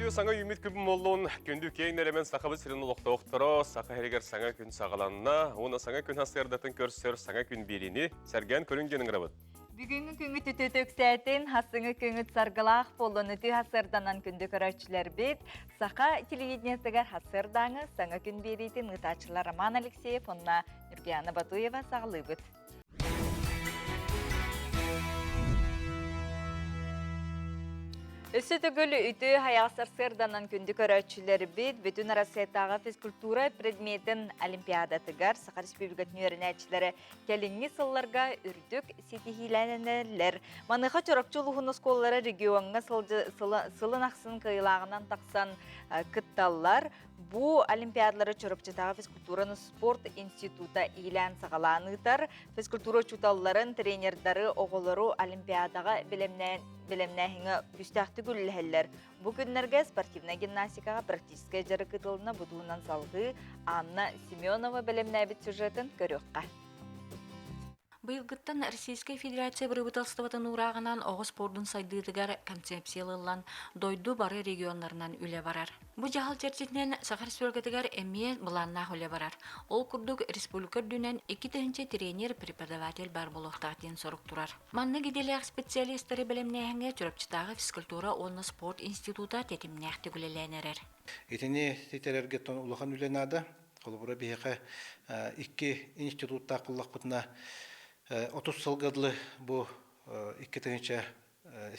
Үтті саңа юмит күбім олуын күнді кейін әлемен сақабы сірін ұлықты оқтыры, сақа әрегер саңа күн сағаланына, оны саңа күн хасырдатын көрсір саңа күн беріні сәрген көрінгенің рабыд. Бүгінгі күнгі түтөтөк сәтін хасыңы күнгіт сарғылақ болуны ті хасырданан күнді көрәтшілер бет, сақа телевидениесігер хасырдаңы саңа күн берейтін ұтачылар Роман Алексеев, онна Нұргияна Батуева сағылы бұд. Өсі түгілі үті хаяқсар сырданан күнді көрәтшілер бет, бүтін арасеттағы физкультура предметін олимпиадатығар Сақа Республикатын өрінәтшілері кәліңі сылларға үрдік сетихиленелер. Маныға чорапчылығын осколлары регионға сылын ақсын қиылағынан тақсан күтталлар. Бу олимпиадалары чорапчытағы физкультураны спорт института илән сағаланытар. Физкультура чуталларын тренердары оғылыру олимпиадаға білемнәхіңі күстәқті күлілхәлләр. Бу күннәргә спортивна гимнастикаға практическая жары кытылына бұдуынан салғы Анна Семенова білемнәбіт сюжетін көріққа. Быйылгыттан Российская Федерация бұрыбыталстыватын урағынан оғы спордың сайдыдығар концепциялылан дойду бары регионларынан үле барар. Бұ жағал чәрчетінен Сақа Республикатығар әмие бұланнақ үле барар. Ол күрдік республикар дүнен 2-тінші тренер преподаватель бар болуқтағден сорық тұрар. Манны геделяқ специалистері білімнәңе түріпчітағы физкультура оны спорт института тетімнәқті күлеләнерер. Етіне тетелергеттен ұлыған үленады. Қолыбыра бейеқі 2 институтта қыллақ бұтына 30 сылғадлы бұл 2-тінші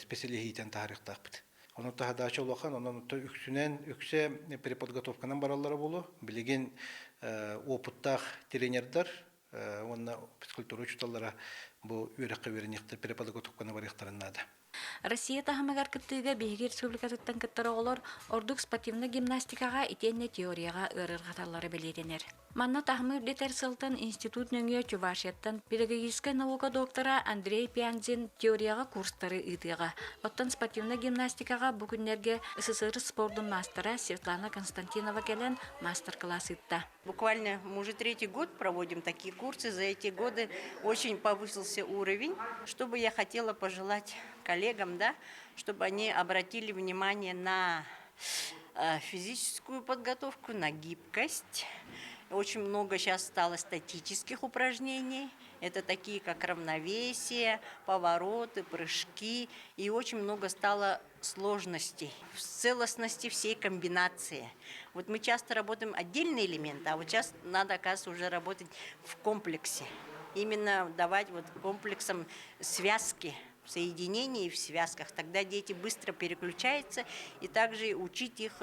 специалихийтен тарихтақ бұд. Оны тағадачы олақан, оның үксе переподготовканан баралары болу, білеген опыттақ тренердар, оны физкультура учуталары бұл үйраққа верінекті переподготовканы барықтарынады. Россия тахамагар кыттыга бейгер республикасыттан кыттары олар ордук спортивна гимнастикаға итенне теорияға ырырғаталары белетенер. Манна тахмыр детер сылтан институт нөңе Чувашияттан педагогическая наука доктора Андрей Пянзин теорияға курстары итыға. Оттан спортивна гимнастикаға бүгіннерге СССР спордың мастера Светлана Константинова келен мастер-класс итта. Буквально мы уже 3-й год проводим такие курсы. За эти годы очень повысился уровень. Что бы я хотела пожелать коллегам, да, чтобы они обратили внимание на физическую подготовку, на гибкость. Очень много сейчас стало статических упражнений. Это такие, как равновесие, повороты, прыжки. И очень много стало сложностей в целостности всей комбинации. Вот мы часто работаем отдельные элементы, а вот сейчас надо, оказывается, уже работать в комплексе. Именно давать вот комплексом связки, в соединении и в связках. Тогда дети быстро переключаются, и также учить их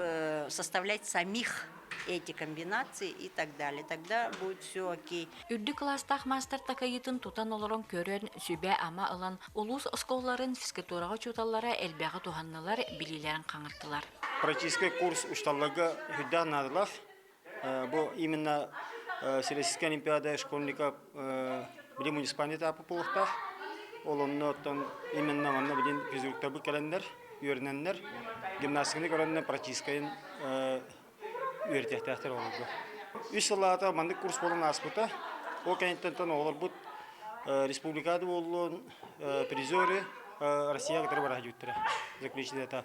составлять самих эти комбинации и так далее. Тогда будет все окей. Үрді класстақ мастер такайытын тутан оларын көрен сүбе ама ылан улус осколларын физкультураға чуталлара әлбәғы туханнылар билилерін қаңыртылар. Практический курс ушталлага хүдда надылар. Бұл именно Всероссийская олимпиада школьников были муниципальный этапы полықтар. Олоннотон именно манна билин физкультурбы календар, үйрененнер, гимнастиканы көреннер практическайын үйретектер оларды. 3 жыллата манды курс болын аспыта. Ол кенеттен олар бұд республикады болуын призоры Россияға кітір бара жүттірі. Заключили этап.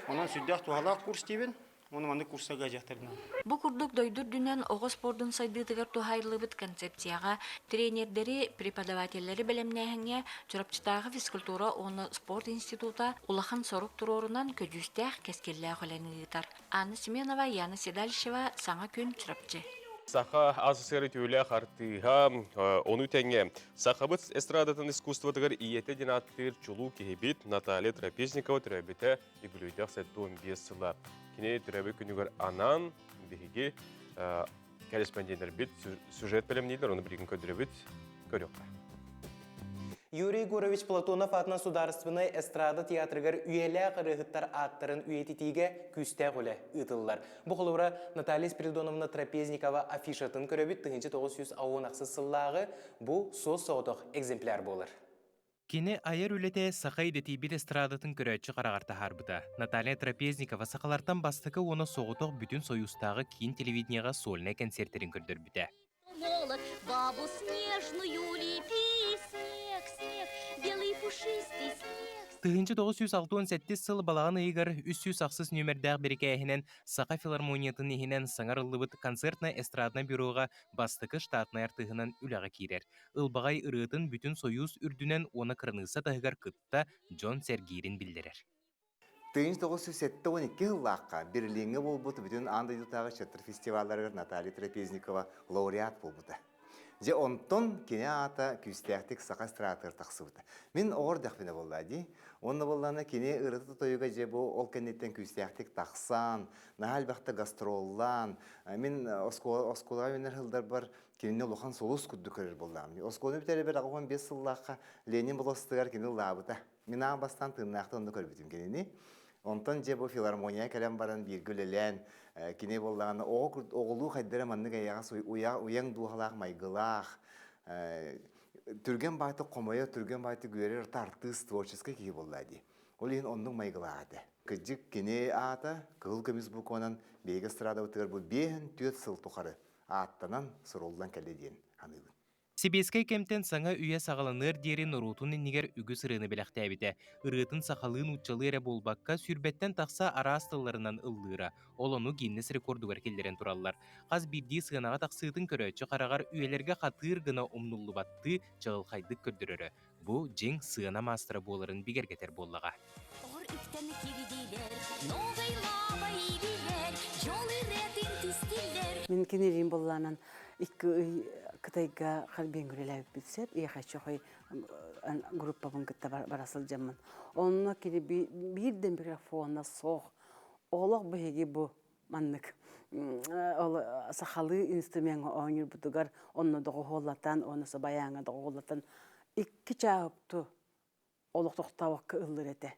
Онан сүддәқ тухалақ курс дейбін. Оны манды курсаға жақтырына. Бұ күрдік дойдыр дүнен оғы спордың сайдытығар тухайлыбыт концепцияға тренердері, преподавательдері білімнәхіңе чұрапчытағы физкультура оны спорт института улахан сорық тұрорынан көдюстәқ кәскелләғ оләнігітар. Анна Семенова, Яна Седальшева, Саңа күн чұрапчы. Сақа асысыры түйілі қартыға оны тәңе. Сақабыт эстрадатын искусстватығыр иеті денаттыр чулу кехебет Наталья Трапезникова түрәбеті игілуйдақ сәтті 15 сыла. Кіне түрәбі күнігір анан бігеге корреспондентер бет сюжет білімнейлер, оны бірген көдірі бет көріққа. Юрий Гурович Платонов атынан сударственный эстрада театрыгар үйелі қырығыттар аттарын үйететіге күстәқ олі ұтылылар. Бұқылыра Наталья Спиридоновна Трапезникова афишатын көребет 1900 ауынақсыз сыллағы бұл соз соғдық экземпляр болыр. Кені айыр үлеті сақай деті бір эстрадатын көрәтші қарағарта харбыда. Наталья Трапезникова сақалартан бастықы оны соғытық бүтін союстағы кейін телевиденияға сольный концерттерін көрдір біті. Бабу снежную лепи, снег, снег, белый пушистый снег. Тыгынчы 967 сыл балағын ыйгар 300 ақсыз нөмірдәғ берекәйінен Сақа филармониятын ихінен саңарылыбыт концертна-эстрадна бюроға бастықы штатны артығынан үләға кирер. Илбағай ырытын бүтін союз үрдінен оны кырыныса тағығар кытта Джон Сергирин білдерер. Тыгынчы 972 жыллаққа Берлинге болбыты бүтін андайдытағы шаттыр фестивалларығыр Наталья Трапезникова лауреат болбыты. Же онтон кене ата күстәқтік сақа стратығыр тақсыбыты. Мен оғыр дәқпіне болды. Оны болғаны кене ұрыты тойыға же бұл ол кәнеттен күстәқтік тақсан, нағал бақты гастроллан. Мен осколаға менер жылдар бар кенені лоқан солус күдді көрір болдам. Осколаны бітәрі бір 15 жыллаққа Ленин болыстығар кене лабыта. Мен ағын бастан тыңнақты онды көрбітім кенені. Онтон же бұл филармония кәлем баран биргүлелен, кене болдағаны оғылу қайдары манныға яғас уяң дуғалақ майғылақ, түрген байты қомайы, түрген байты көрер тартыс творческий кей болады. Ол ең оның майғылағады. Күджік кене ата, кығыл көміз бұл конан бейгі сырада өтігір бұл бейін түйет сыл тұқары аттанан сұролдан кәледен анылын. Сибескай кемтен саңа үйе сағаланыр дерін ұрутын нигер үгі сырыны біліқтәбіді. Үрғытын сақалын ұтчалы әрі болбаққа сүрбеттен тақса ара астыларынан ұллыра. Ол оны Гиннес рекорды келдерін тураллар. Қаз бірді сығынаға тақсыдың көрөтші қарағар үйелерге қатыр гына умнулы батты жағылқайдық көрдірірі. Бұ жең сығына мастыры боларын бігергетер боллаға. Мен кенерин болланан Кытайга халбен гүреләп битсеп, хочу группа бункытта барасыл жамман. Онна кири бирден микрофонна сох. Олог беги бу маннык. Ол сахалы инструмент ойныр бутугар, онна дого холлатан, онна баяңа дого холлатан. Икки чаыпту олог токтабак ылдырете.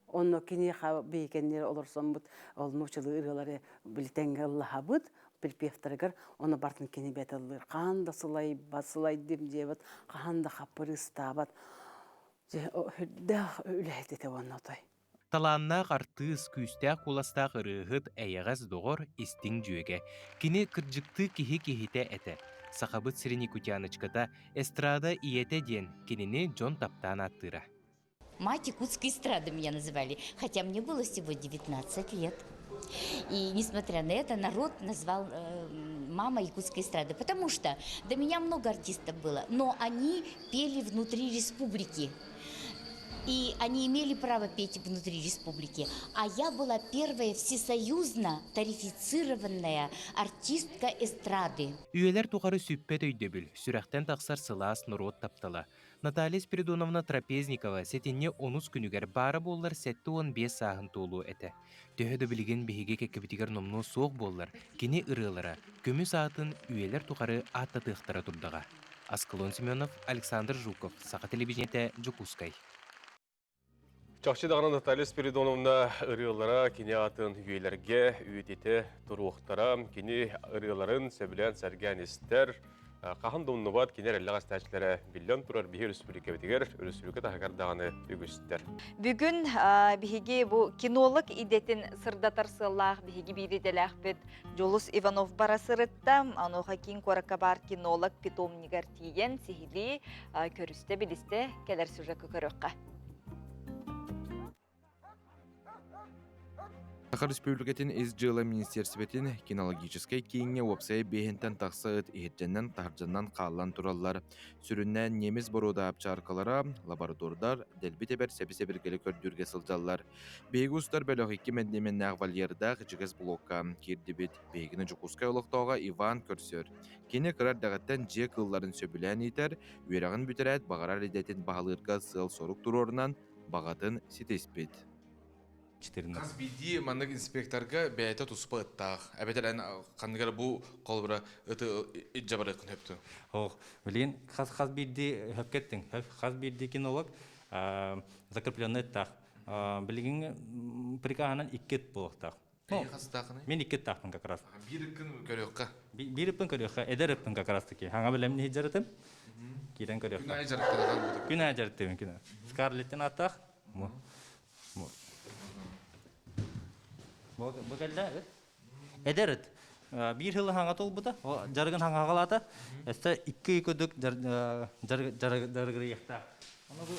Онна кини ха бейкеннер олорсон бут, ол нучылы ырылары билтенге ыллахабыт. Припевтарыгар, оны бартын кені бәтілдір. Қанда сылай, басылай дем жебет, қанда қапыры стабат. Дәқ үләйт еті оны отай. Таланна қартыз күстәк қоластақ ұрығыт әйіғаз доғыр істің жүйеге. Кені кірджікті кихи-кихите әті. Сақабыт сірені күтянычката эстрада иете ден кенені Джон таптан аттыра. Мать якутской эстрады меня называли, хотя мне было всего 19 лет. И несмотря на это, народ назвал мама якутской эстрады, потому что до меня много артистов было, но они пели внутри республики. И они имели право петь внутри республики. А я была первая всесоюзно тарифицированная артистка эстрады. Үйелер туғары сүппет өйдөбіл, сүрәқтен тақсар сылас нұрот таптала. Наталья Спиридоновна Трапезникова сетенне 10 күнігер бары боллар сәтті 15 сағын толу әті. Төхеді білген бейге кәккебітігер номну соқ боллар, кене ырылара, көмі саатын үйелер туғары атта тықтара тұрдаға. Аскалон Семенов, Александр Жуков, Сақа телевизионеті Жукускай. Чақшы дағына Наталья Спиридоновна ырылара кене атын үйелерге үйететі тұруқтара, кене ырыларын сәбілен сәрген істер, Қахан доңны бат кенер әліғас тәчілері биллион тұрар бейі республика бетігер, республика тағығардағаны үгістер. Бүгін бейге бұл кинолог идетін сырдатар сыллақ бейге бейретеләқ бет Жолус Иванов барасырытта, ануға кейін қорақа бар кинолог питомнигар тиген сихили көрісті білісті кәлер сюжеті көріққа. Саха Республикатын из жылы министерстветін кинологическай кейінге опсай бейхентен тақсыт ехетженнен тахаржаннан қалан тураллар. Сүріннен неміз борода апчаркалара, лаборатордар, дәлбет әбір сәбі-сәбіргелі көрдүрге сылжалар. Бейгі ұстар бәліғ 2 мәндемен нағвальердақ жігіз блокка керді бет. Бейгіні Жукускай олықтауға Иван көрсөр. Кені қырар дағаттан же қылларын сөбілән етер, үйерағын бүтерәт бағарар едетін бағалырға сыл сорук тұрорынан бағатын сетеспет. Қаз білді маңнық инспекторға бәйті тұспа ұттақ. Әбетер ән қандығар бұл қолбыра ұты жабар өтін өпті. Білген, қаз білді өпкеттің. Қаз білді кинолог закрепленный ұттақ. Білген прикағынан 2 болықтақ. Мен 2 тақтың как раз. Бір үппін көріққа? Бір үппін көріққа, әдер үппін как раз таки. Хаңа білемін жарытым? Кейден көріққа. Күн ай жарыттың? Күн ай жарыттың. Скарлеттен аттақ. Bu geldi. Ederet. Bir yıl hangat ol bu da. Jargın hangalata. Esta 2 ködük jargırı yakta. Ama bu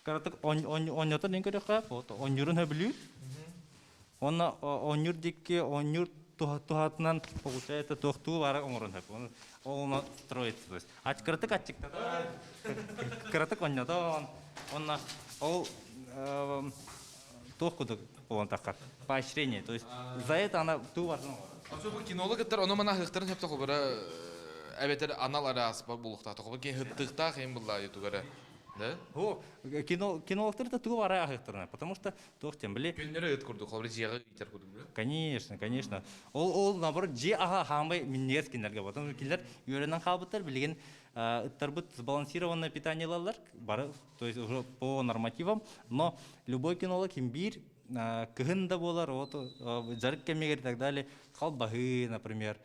Каратык оньотон ен көрөк оньюрун хөбүлүр. Онна оньюр дикке оньюр тухатынан получается тохтуу бара оңорун хөп. Оны строится, то есть. Каратык ачыкта. Каратык оньотон. Онна ол тохкудук болон таккат. Поощрение, то есть за это она туу барсын. Особо кинологтар оны мана хыктарын хөп тохобара әбетер анал арас булукта тохобо ке хыттыкта хем булла ютугара. Да? Кинологтар это туу бара хыктарына, потому что тох тем биле. Күннөрө ыт курдук, хобре жига итер курдук. Конечно. Ол наоборот же ага хамбай миннес кинерге, потому что кинер үйренен калбыттар билген ыттарбыт сбалансированное питание лалар, бары, то есть уже по нормативам, но любой кинолог имбирь кыгында болар, вот жарык кемегер и так далее, колбахы, например,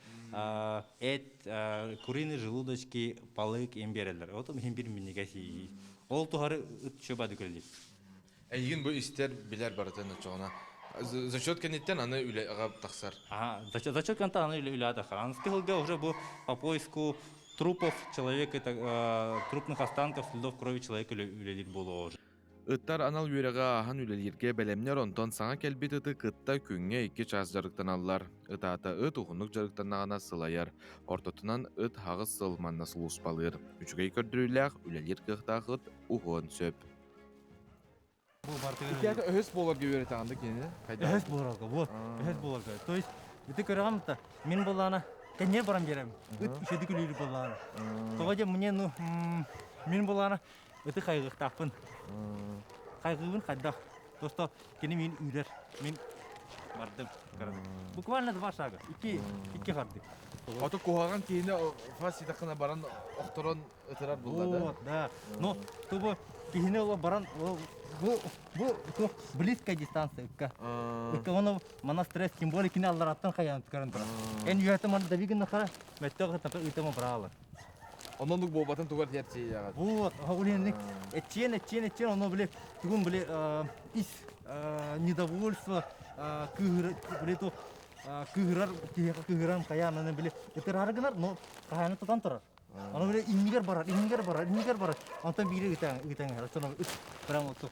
куриные желудочки, палык, имбирелер. Вот имбирь миннегаси. Ол тухары ыт чөбады көлдеп. Эгин бу истер билер барытын чоғына. За счет кенеттен аны үле агап таксар. За счет канта аны үле атахар. Анский хылга уже бу по поиску трупов человека, трупных останков, следов крови человека үлелер болу уже. Ыттар анал үйреға ахан үлелерге бәлемнер онтон саңа кәлбет ыты кытта күнге 2 час жарықтан аллар. Ытата ыт ухунлук жарықтан ағана сылайар. Ортотунан ыт хағыз сылманна сылус балыр. Үчігей көрдіріләқ үлелер кықтақ ыт ухуын сөп. Икеті өз болар көйөрет ағанды кені? Өз боларға, вот. Өз боларға. То есть, үті көріғамытта, мен болағына кәнер барам берем. Үт үшеді күлері болағына. Тоғаде мне, мен болағына өті қайғықтақпын. Қайғығын қайдақ. Досто, кені мен үйрер. Мен бардым. Буквально 2 шага. 2 қарды. Аты қоғаған кейіне фас етақына баран оқтырын ұтырар бұллады. Вот, да. Но, тобы кейіне ола баран, бұл близкая дистанция. Үтка оны мана стресс, тем более кейіне аллар аттан қаян түкәрін тұра. Ән үйәті мана давигін нақара, мәттіғі тапыр үйтема бұрағалар. Ононлук болбатын тугар терчей яғад. Вот, оғылендік әтчен, оны біле, түгін біле, ис, недовольство, күйгірар қаян, оны біле, өтір арығынар, но қаяны тұтан тұрар. Оны біле, инмигер барар. Онтан бейре үтәңер. Соны үт, бірам отты,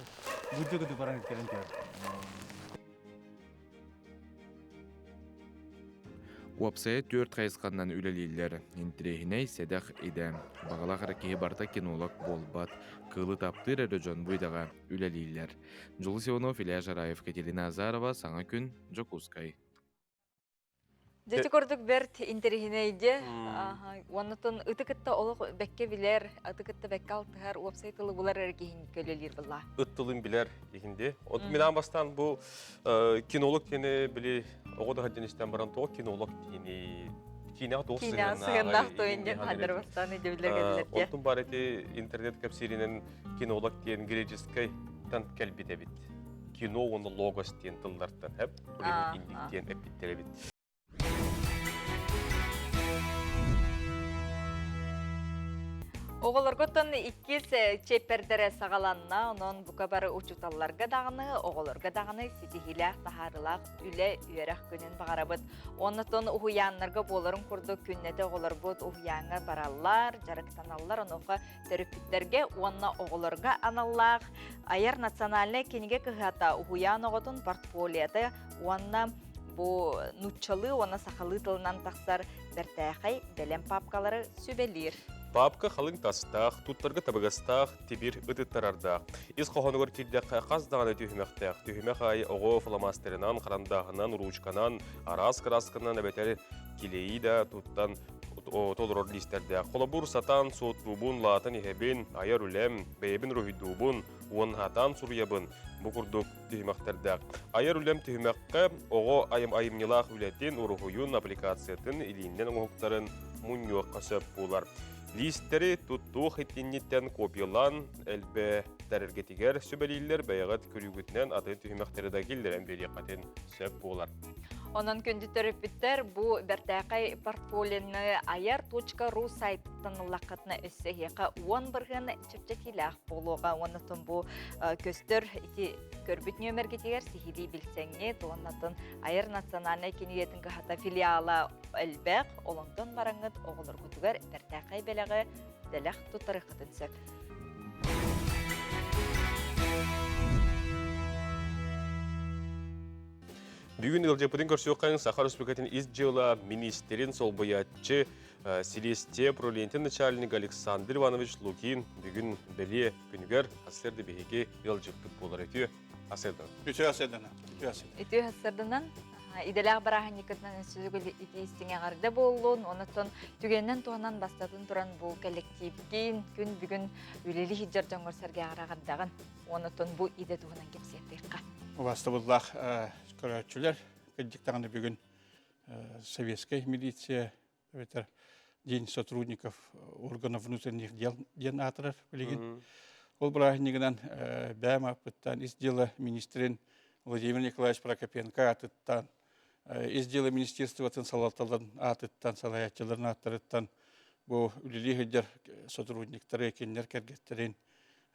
бүджігіді баран өткерін кер. Уапсая 4 қайысқаннан үлелейлер. Интрехіней седақ идем. Бағала қаракеге барта кинолог болбат. Кылы таптыр әрі жон бұйдаға үлелейлер. Жолы Сионов, Илья Жараев, Катерина Азарова, Саңа күн, Жокускай. Дети көрдік берт интерхинейде. Онытын ұтықытта олық бәкке білер, ұтықытта бәкке алтығар уапсайтылы бұлар әргейін көлелер бұла. Үттылын білер егінде. Менен бастан бұл кинолог тені біле оғыда ғаденістен баран тоғы кинолог тені Кинеға сығындақ тойынден қандар бастан өйде білер кәділер. Олтын бар әте интернет кәпсерінен кинолог тен греческай тан кәлбеде бит. Кино оны логос тен тылдартан әп, білемін индіктен әппеттері бит. Оғылырғыттын 2 чеппердері сағаланна, онын бұқа бары ұчуталларға дағыны, оғылырға дағыны сетихилях тахарылақ үлі үйерақ күнін бағарабыд. Онытын ұхуянларға болырын күрді күннеті оғылырбыд ұхуянға баралар, жарықтаналар, онуға төріпіттерге, онына оғылырға аналлақ. Айар национальный кенеге кығата ұхуян оғытын портфолияты, онына бұл нұтчалы, онына сақалы тылынан тақсар бәртәқай бәлем папкалары сөбелер. Папка халың тастақ, туттарға табығастақ, тебір үтіттарардақ. Из қоғанығыр келдек қаздағаны түйімектәқ. Түйімек ай оғы фломастерінан, қарандағынан, ручканан, арас-қарасқынан әбетер келейі да туттан толырор листердәқ. Қолабур сатан, сотрубун, латын ехебін, айар үлем, бәйбін рухидубун, уанхатан сурьябын, бұқырдық түйімектердәқ. Айар үлем түйімекке оғы айымнилақ үлетін ұрухуюн аппликациятын илейінден оғықтарын мұньуық қасып болар. Листері тутту хеттеннеттен копиялан әлбе тәрергетігер сөбәлейлер бәйғат көрігітінен атын түйімектері да келдер әмбері қатын сөп болар. Онын күнді төріпіттер бұ бәртәқай портфолияны ayar.ru сайттың лақытына өссі еқа 10 бірген чөпчетіләқ болуға. Онытын бұ көстір көрбіт нөмергетігер сихили білсеңне, онытын Ayar национальный кенегетін қағата филиалы әлбәқ, олыңдың бараңыд оғылыр күтігер бәртәқай бәліғі дәләқ тұтары қытын сөк. Бүгін ылжапытын көрсөккайын Сахар Республикатын изжыла министерин солбоятчы Селесте Пролентин начальник Александр Иванович Лукин бүгін біле күнігер асырды бейге ылжапыт болар еті асырдан. Үтü асырдана. Ити hasırdınan idelak barahan yıkıtnan süzgül iti istine garda bolun, onatın tügenden tuğanan bastatın turan bu kollektivgin gün bugün üleli hicjar jongur serge aragardagın, onatın bu ide tuğanan kepsettirka. Vastavullah көрәтчүләр, кәдіктағаны бүгін советская милиция, день сотрудников органов внутренних дел ден атырар білеген. Ол бірағынегінен бәм апыттан из дела министрин Владимир Николаевич Прокопенко атыттан, из дела министерства салаталан атыттан, салаятчыларын аттырыттан, бұл үлілі ғыдер сотрудниктары екенлер кәргеттерін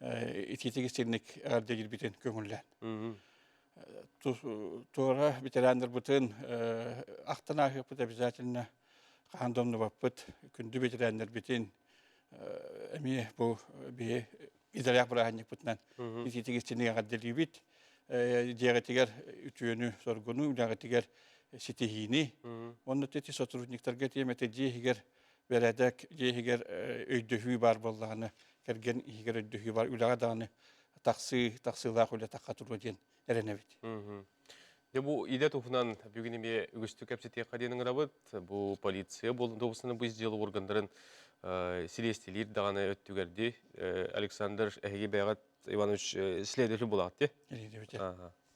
итетегі сенік ардегір бітен көңіллән. Тура ветерандар бутын ақтан ахыпыт обязательно қандомны баппыт күнді ветерандар бітен әме бұл бе идаляқ бірағанник бұтынан итетегістенеге ғаддели бит диағатигер үтүйіні соргуну диағатигер сетехини онны тети сотрудниктарға теметі дегер бәрәдәк дегер өйдөхүй бар боллағаны кәрген егер өйдөхүй бар үлағадағаны тақсылақ үлі таққатыру ден әренебет. Бұл иде туфынан бүгін еме үгісті кәпсетек қаденің рабыт, бұл полиция болынды обысының бұл изделі органдарын селестелер дағаны өттігерді. Александр әйге бәғат Иванович следователь болады,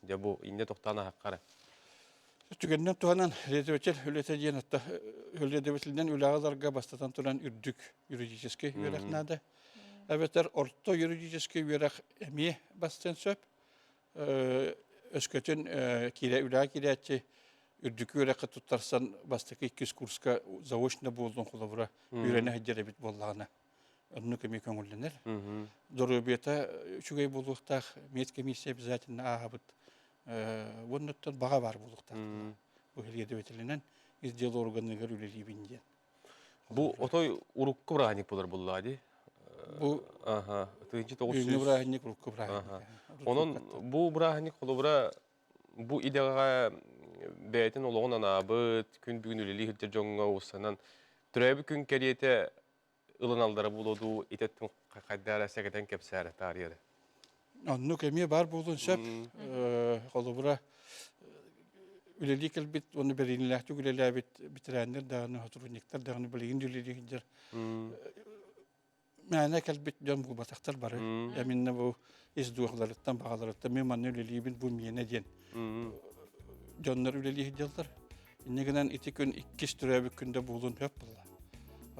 де? Бұл инде тоқтаны хаққары. Түгеннен туғанан следователь өлеті ден атта өледевателден үлағаларға бастатан тұран үрдік юридический верақнады. Әбетер орто юридический верақ әме бастан сөп. Өскөтін кире үләға киреәтчі үрдікі өрәқі тұттарсан бастықы 2 курска заочно болдың құлабыра үйрені әдері бет болағына. Онны көмей көңілденер. Дұры бета үшігей болуқтақ мет комиссия обязательно ағабыт. Онныттан баға бар болуқтақ. Бұл елгеді өтілінен издел органығыр үлелі бінден. Бұл отой ұрыққы бұрағанек болар болады? Бұл үйіні бұрағанек ұрыққы бұрағанек. Onun bu bıraknik kolubra bu ideaga beytin olağın anabıt gün bugün üleli hıcır jonga olsanan türebi gün keriyete ılın aldara buludu itetin kaddara seketen kepsere tarihede. Onu kemiye var bulun söp kolubra üleli kelbit onu berinlehti üleli bitirenler dağını hatırunnikler dağını bilgin üleli hıcır. Мәне кәлбет жан бұл батақтар бары. Әмінне бұл іздуғыларыттан, бағаларыттан, мен манны өлелейбін бұл миене ден. Жанлар өлелей хеделдер. Иннегінен ити күн 2 түрәбі күнде болуын өп бұлла.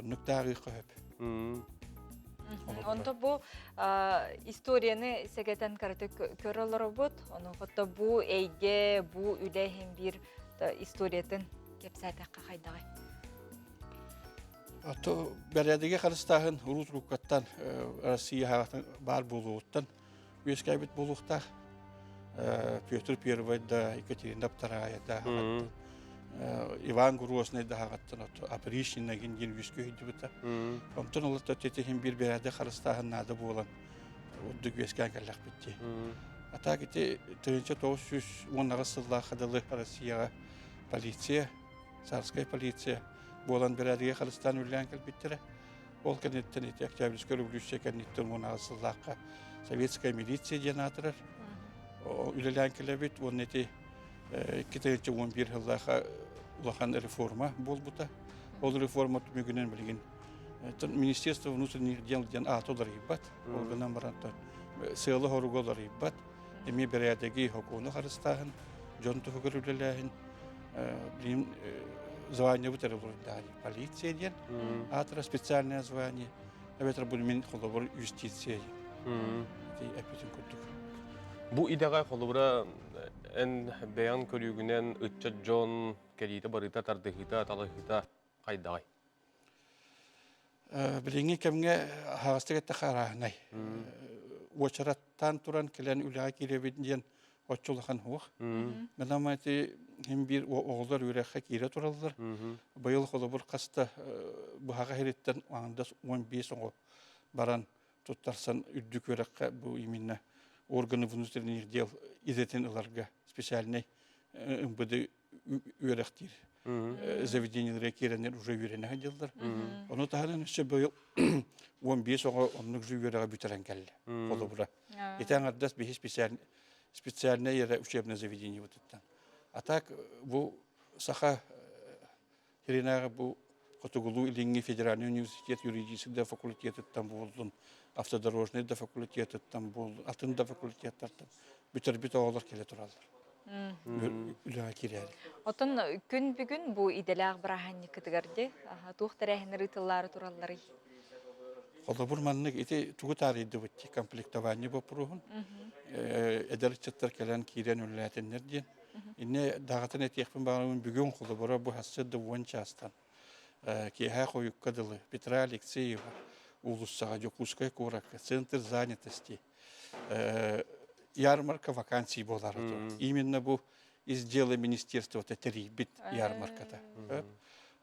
Оннық дағы қөп. Онда бұл историяны сәгетен кәрді көрілері бұд. Оны құтта бұл әйге, бұл үләйін бір историятын кепсәтәққа қайдағай. Бәрәдеге қарыстағын Урус Рукаттан Россия хағатын бар болуыттан өскәбет болуықтақ Петр Первой да Екатерина Вторая да хағаттан Иван Грозный да хағаттан Апришина генген өскө үйді бұта. Онтан олатта тетехін бір бәрәде қарыстағын нады болан ұдды өскән кәлләқ бітті. Ата кете 1910 сылла қадылы Россияға полиция, царская полиция болан бәрәдіге қалыстан үлән кәлбеттері. Ол кәнеттен еті Октябрьский революция кәнеттен мұна ғасыллаққа советская милиция ден атырар. Үлән кәлбет, оның еті 2011 жыллаға ұлақан реформа бол бұта. Ол реформа түмегінен білген. Министерство внутренних дел ден атылар ебат. Ол ғынан барантан сылы хоруғалар ебат. Эми бәрәдіге хокуны қарыстағын, жон тұғығыр үләләйін. Білім звание вытерли полиция ден, атра специальное звание, а ветер был мен холобор юстиция. Бу идега холобра эн бәян көрүгүнен ытча жон келиде барыта тардыгыта талыгыта кайдагай. Билинге кемге хагастыгы тахаранай. Очараттан туран келен үлага киребиден отчулахан хух. Менамати hem bir oğullar yürekhe kire turallar. Bayıl kolubur kasta bu haga heritten andas 15 oğul baran tutarsan üddük yürekhe bu iminne organı внутренних дел izletin ilarga spesialine ымбыды үйрәктир. Заведениелere киренер уже үйрене ходилдар. Оны таханын үсі быйыл 15 оға онлық жүйеріға бүтерен келді. Қолы бұра. Етен ардас бейі специальное учебное заведение вот это. А так, бұл саха херенағы бұл Котугулу Илинги федеральный университет юридический факультеты там болдун, автодорожный да факультеты там болдун, атын да факультеттер там. Бүтер олар келе туралар. Үләңа кирәр. Отын күн бүгін бұл иделәғ біраханны кітігерде, туқтарәхін рытылары туралары. Қолы бұрманлық еті туғы тарайды бітті, комплектование бопыруғын. Эдерчеттер келен кирен үләтінлер ден. Инне дағатын етекпін бағымын бүгін қолы бұра бұл хасыды уан частан. Кеха қойыққа дылы, Петра Алексеева, Улуссаға, Жокускай Куракка, Центр занятости. Ярмарка вакансий болар. Именно бұл изделы министерства бит ярмаркада.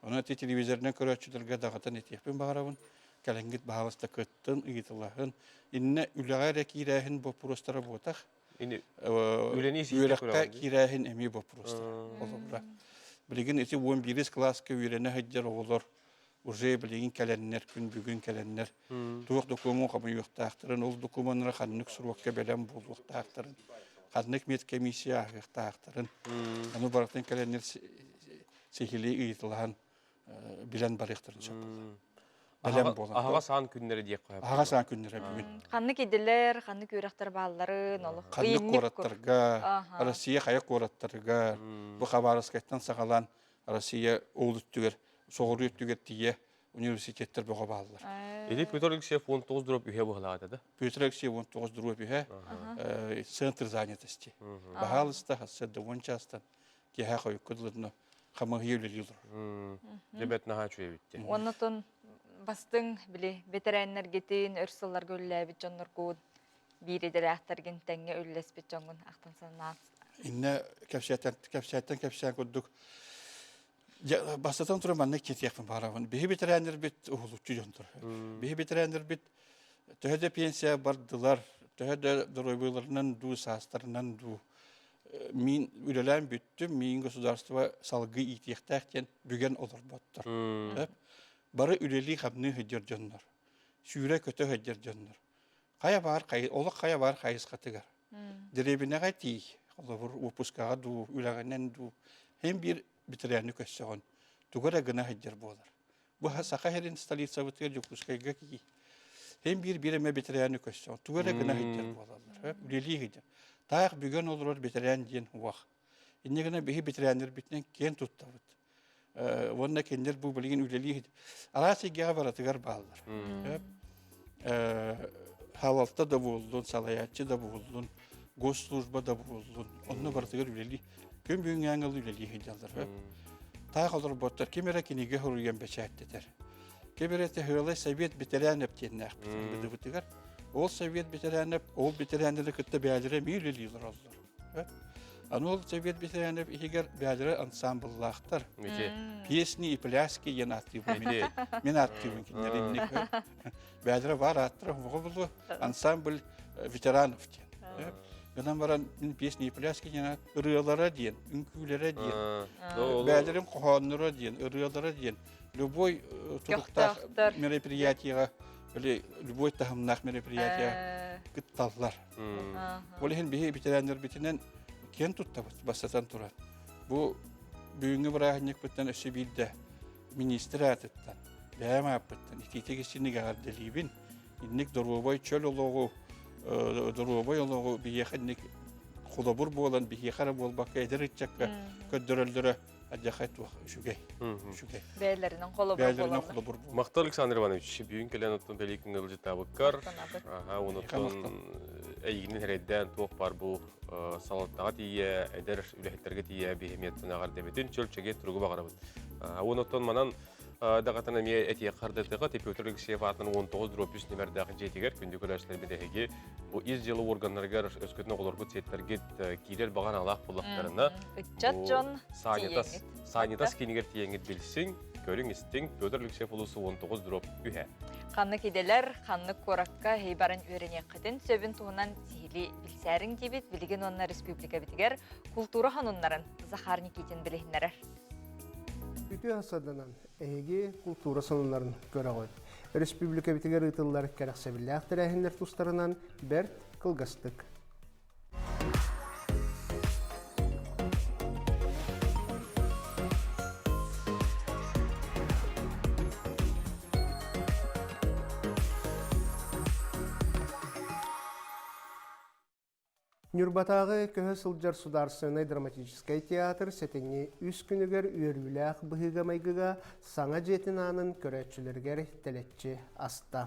Оны әте телевизордан көрәтшілерге дағатын етекпен бағарауын, кәлінгіт бағалыста көттін, ұйытылағын. Инне үліғайра кирәхін бұл пұрыстары ботақ. Үйрәққа кирәхін әмей бұл пұрыстары. Білген эти 11 класска үйрене хәджер олар. Уже білген кәләннер, күн бүгін кәләннер. Туық документ қамы юқтақтырын, ол документара қаннық сұруаққа бәлем бол ұқтақтырын. Қаннық медкомиссия ұқтақтырын. Аны барақтан кәләннер сехілі ұйытылған білен барықтырын сөпілді. Аға саған күннері дейік қойып. Аға саған күннері бүгін. Қанны кеділер, қанны көріқтар балларын, олық. Қанны қораттарға, Россия қайық қораттарға, бұл қабарыскайттан сағалан Россия олыттүгер, соғыры өттүгер тие университеттер бұға балылар. Еді Петр Алексеев 19 дұрып үйе бұғылады да? Петр Алексеев 19 дұрып үйе, центр занятости. Бағалысты қасырды 10 частан кеға қойып көділдіні қамығы елілілдір. Дебет наға чөе бітті. Онытын бастың біле ветеринер гетін өрсілер көлләбі жоныр көд бейредер ақтарген тәңге өлләспет жоңын ақтан санат. Инне кәпсәттен көддік. Бастатан тұры манны кетекпін барауын. Бейі ветеринер бет ұғылучы жондыр. Бейі ветеринер бет төхеді пенсия бардылар, төхеді дұройбыларынан ду, састарынан ду. Мен үлелән бүттім, мен государство салғы итектәқтен бүген олар боттыр. Бары үлелі қабны хөдер жоннар. Сүйре көті хөдер жоннар. Олық қая бар қайыз қатығар. Деребіне қайты, олар ұпысқаға ду, үләғанен ду. Hem bir bitirəni köşsəğən. Tuğara gına hödер болар. Bu saqa herin stolica bıtır Jokuskayga ki. Hem bir bireme bitirəni köşsəğən. Tuğara gına hödер bolarlar. Үлелі hödер. Tayaq bügən olur bitirən diyen uaq. İnne gına bihi bitirənlər bitnen ken tuttavıt. Onunla kendiler bu bilgin üleliği. Arası gağa baratıgar bağlılar. Havalta da buldun, salayatçı da buldun, gosslujba da buldun. Onunla baratıgar üleliği. Küm büyün yağınlı üleliği hediyalar. Tağ olur botlar. Kemere kinige huruyen beçerttedir. Kemere tehiralay Sovyet bitiren eptiyenler. Ol Sovyet bitiren ep, ol bitirenleri kıtta beğenlere mi üleliğiler oldular. Анол совет бетерянов игер бәдері ансамбллахтар. Песни и пляски ен активын. Мен активын кенеринник. Бәдері бар аттыр. Бұл ансамбль ветеранов ден. Гынан баран песни и пляски ен ырыялара ден, үңкүлері ден. Бәдерім қоғанлары ден, ырыялара ден. Любой тұлықтақ мероприятияға, любой тағымнақ мероприятияға кытталлар. Ол ехен бейі ветерандар бетінен кен туттабыт, бастатан турат. Бу бүгінгі бірағынек бұттан өсі білді министр атыттан, бәйім апыттан, итетегі сінік ағарделейбін, иннік дұрубай чөл олығы, дұрубай олығы бейеқіннік құлабыр болан, бейеқара болбаққа әдір үтчаққа көддірілдірі әдіқайт үшігей. Бәйлерінің құлабыр болан. Мақтар Александр Иванович, бүгін келен ұттың бәлейкін ғылжы табыққар. Оныттың әйгінің әрейден тоқ бар бұл салаттаға тие, әдір үләхеттерге тие бейхеметтің ағар дәбетін чөлчеге тұрғы бағарабын. Оныттың манан дағатына ме әтие қардырдығы Петр Алексеев атының 19-3 нөмірдегі жетігер күнді көрәшілер бедеге бұл из жылы органларғар өскөтіні қолырғы цеттергет кейлер баған алақ бұлақтарына санитас кенігер тиеңгет білсің, көрің істің Петр Алексеев ұлысы 19-3. Қанны кеделер, қанны коракка хейбарын өріне қыдын сөбін туғынан сихили білсәрін кебет білген онна республика бітігер культура ханунларын Захар Никитин білігінерер. Үті асаданан әйге культура санунларын көрі қойды. Республика бітігер ұтылылар кәріқсәбілі әқтірәхіндер тұстарынан бәрт қылғастық. Нюрбатағы көһі сылжар сударсыны драматическай театр сетенне үс күнігер үйеріләқ бұғыға майгыға саңа жетін анын көрәтшілергер тәлетчі аста.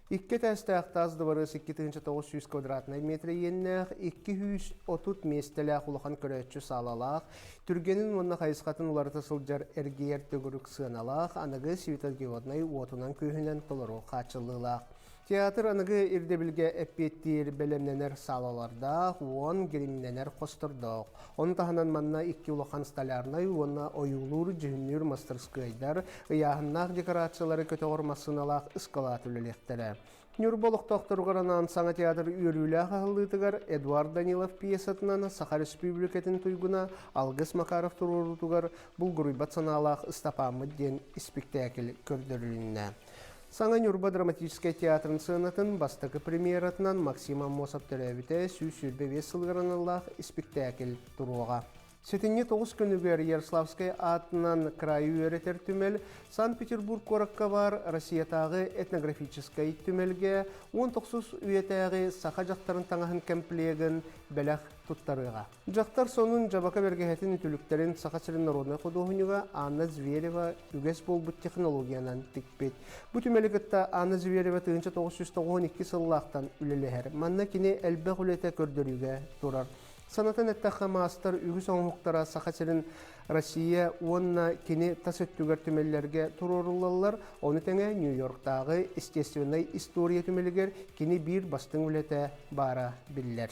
Икке тәстәқті аздывары 2900 квадратный метр еннәқ 230 местеләқ ұлыған көрәтші салалақ, түргенін онына қайысқатын ұларты сылжар әргейер төгірік сығаналақ, анығы Светогеоднай отынан көйінен толыру қачылылақ. Театр анығы ирдебілге әппеттер бәлемненер салаларда, он геримненер қостырдық. Он тағынан манна 2 ұлақан сталярнай, онна ойулур жүннүр мастерскайдар, ұяғыннақ декорациялары көтеғырмасыналақ ұскалат үлелектері. Нюрболық тоқтырғаранан саңа театр үйірілі ағылытығар Эдуард Данилов пьесатынан Саха Республикатын туйгуна Алгыс Макаров тұрурутығар бұлғырыйбат саналақ ұстапамы ден спектакль көрдірілінне. Саңа Нюрба драматический театрын сынатын бастықы премьератынан Максим Аммосов төрәбіті сүй-сүрбе весілғаранылақ спектакль тұруға. Сетінне 9 күнігер Ярославскай атынан крайы өретер түмел, Санкт-Петербург коракка бар Россиятағы этнографическай түмелге 19 үйетәғі сақа жақтарын таңағын комплегін бәләқ тұттарыға. Жақтар сонын жабака бергехетін үтіліктерін сақа сірін народной художника Анна Зверева үгес болбыт технологиянан тікпет. Бұ түмелігітті Анна Зверева 1992 сыллақтан үлелігер. Манна кене әлбә құлеті көрдіріге тұрар. Санатын әттәққа мастар үгіс оңықтара сақасырын Россия онна кені тас өттігер түмелерге тұрорылалар, оны тәңе Нью-Йорктағы естественный история түмелігер кені бір бастың үлеті бара білдер.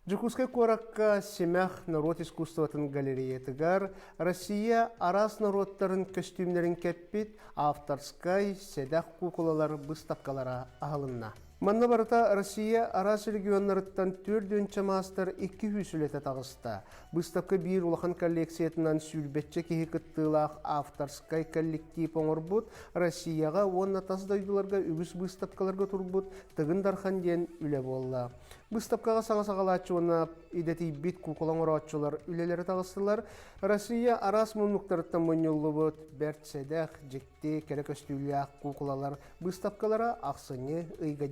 Жукускай коракка семях народ искусствотын галереятыгар Россия арас народтарын костюмлерін кәппет авторскай седақ кукулалар бұстапкалара ағылынна. Манна барыта Россия арас регионларыттан 4 мастер 200 үлеті тағыста. Бұстапқа бір улахан коллекциятынан сүлбетче кеге кыттылақ авторскай коллектив оңыр бұд, Россияға онна тасдайдыларға үгіс бұстапқаларға тұрбұд, тығын дархан ден үле болла. Бұстапқаға саңа-сағалатчы оны идети бит кукулан ұратчылар үлелері тағыстылар. Россия арас мұнлықтарыттан мұнылы бұд, бәрт седәқ, жекте, керек өстіліяқ кукулалар бұстапқалара ақсыны ұйға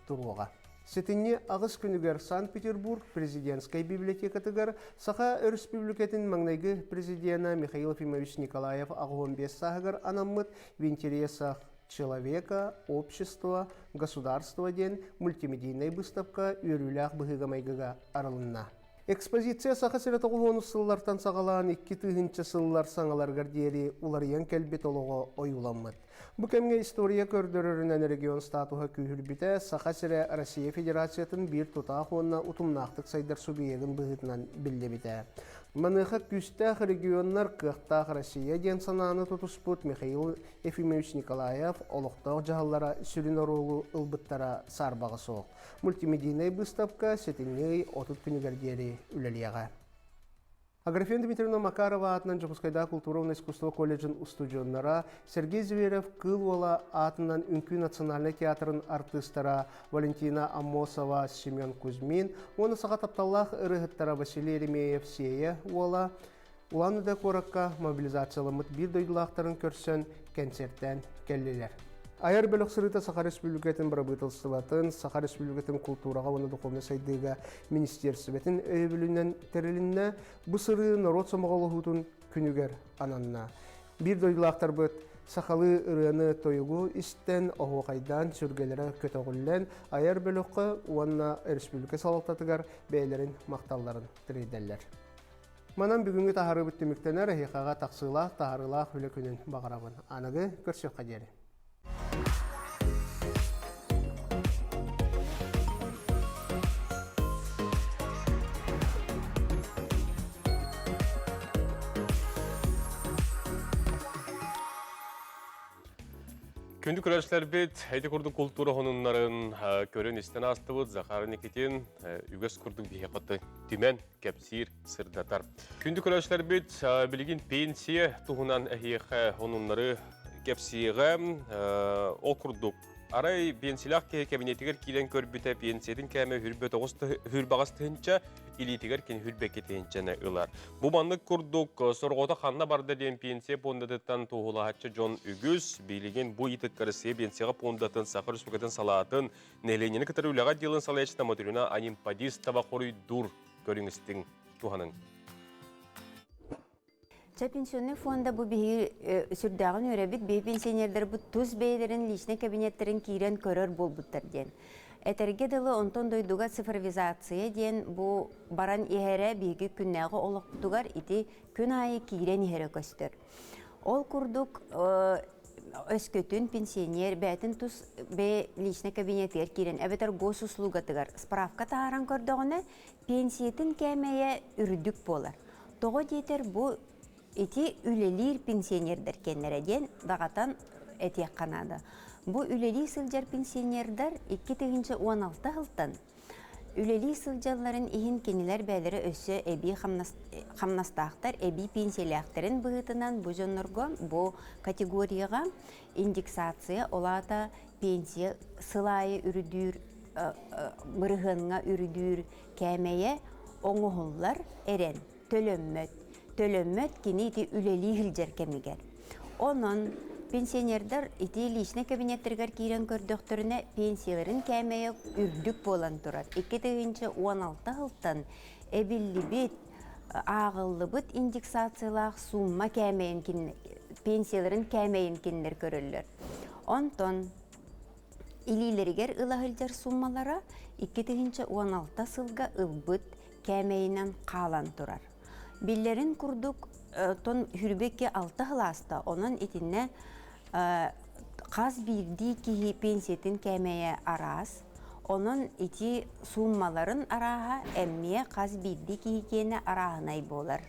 тұруға. Сетінне ағыз күнігер Санкт-Петербург президентскай библиотекатыгар Саха Республикатын маңнайғы президена Михаил Ефимович Николаев ағуын сағығар анаммыт в интересах человека, общества, государства ден мультимедийной выставка үйріләқ бұғыға арылынна. Экспозиция сақа сірі 90 сыллартан сағалан 2 сыллар саңаларғар дері улариян кәлбет олығы ойуламмыд. Бұл кәмге история көрдірірінен регион статуға күйірбіті сақа сірі Россия Федерациятын бір тұтақ онына ұтымнақтық сайдар субиегін бұғытынан білді біті. Маныға күстәқ регионлар қықтақ Россия ден сананы тұтыспыт Михаил Ефимович Николаев олықтақ жағалара сүрін орылу ұлбыттара сарбағы соқ. Мультимедийный выставка сетіней 30 күнігердері үлелияға. Аграфен Дмитриевна Макарова атынан Жукускайда культуровно искусство колледжин устудионнара, Сергей Зверев Кылвола атынан Үнкү национальный театрын артистара Валентина Аммосова, Семен Кузьмин, оны саға тапталлах ырығыттара Василий Еремеев Сея Уола, уланыда коракка мобилизациялымыт бір дойдылақтарын көрсен концерттен келлелер. Айар бөлік сырыта Саха Республикатын барабытылсыватын, Саха Республикатын культураға оны духовны сайдыға министерсібетін өйбілінен тәрілінне бұ сыры народ самағалығытын күнігер ананна. Бір дойдылақтар бұд Сахалы ырыны тойығы істен оғуқайдан сүргелері көтіғілен айар бөліққа уанна республика салықтатығар бәйлерін мақталларын тірейдәлер. Манан бүгінгі тахары бүттіміктенер әйқаға тақсылақ, тахарылақ үлі күнін бағарабын. Анығы көрсек қадері. Күнді көрәшілер бет, әйті күрді культура хонунларын көрін істен астыбыд, Захар Никитин үгіз күрді бейхақыты түмен кәпсир сырдатар. Күнді көрәшілер бет, білген пенсия тұғынан әйеқі хонунлары кәпсиға ол күрдік. Арай пенсиялақ кабинетігер кейлен көрбіті пенсиядың кәмі хүрбағастығынша илетігер кен хүрбәкетігіншені ұлар. Бұл маңлық күрдік сұрғота қанна барды ден пенсия пондадыттан туғылағатшы Джон Үгіз билеген бұл етік кірісі пенсияға пондатын сақыр үспекетін салатын нәленені кітір үліға делін салайчына материна анимпадис табақоры дур көріңістің туғаның. Пенсионный фонда bu bir sürdağın örebit bir pensionerler bu tuz beylerin lişne kabinetlerin kiren körör bol buttar den. Eterge dalı onton doyduga sıfırvizasiya den bu baran ihere bir günnağı oluq butugar iti gün ayı kiren ihere köstür. Ol kurduk öskөтүн пенсионер бәтин тус бе личный кабинеттер кирен эбетер гос услугатыгар справка тааран көрдөгөнө пенсиятын кемeye үрдүк болар. Того детер bu ити үлелир пенсионердер кеннерден дагатан этек канады. Бу үлели сылжар пенсионердер 2016 жылдан үлели сылжаларын ихин кенелер бәлері өссө эби хамнастақтар, эби пенсиялақтарын бұғытынан бу жоннорго бу категорияға индексация олата пенсия сылайы үрдүр, мырыгынга үрдүр кәмeye оңуһуллар эрен төлөммөт кини ити үлели хилжер кемигер. Онон пенсионердер ити личный кабинеттергер кирен көрдөхтөрүнө пенсияларын кәмeye үрдүк болан турар. 2016 жылдан эбиллибит агыллыбыт индексациялах сумма кәмеен пенсияларын кәмеен кинлер көрөллөр. Онтон илилергер ылахылжар суммалара 2016 сылга ылбыт кәмеенен калан турар. Биллерин курдук тон хүрбекке 6 хыласта, onun итинне қаз бирди кихи пенсиятын кәмeye арас, onun ити суммаларын араға әмме қаз бирди кихи кені арағынай болар.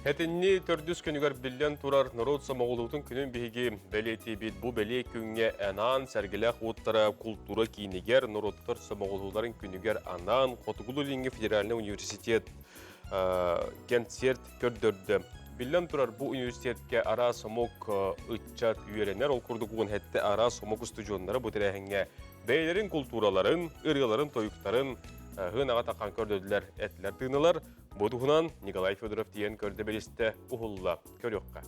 Әтінні төрдіс күнігер білден тұрар народ самоғылудың күнін бейге бәлеті бет бұл бәле күнге әнан сәргіләқ оттара культура кейінігер народтар самоғылударын күнігер анан Хотугулу Линге Федеральный университет кентсерт көрдірді. Білден тұрар бұл университетке ара самоқ ұтчат үйеренер ол күрді құғын әтті ара самоқ студионлары бұтырәхінге бәйлерін культураларын, ұрғыларын, тойықтарын ғынаға таққан көрділер әтілер тыңылар. Бұдығынан Николай Федоров дейін көрді бересті ұғылла көріққа.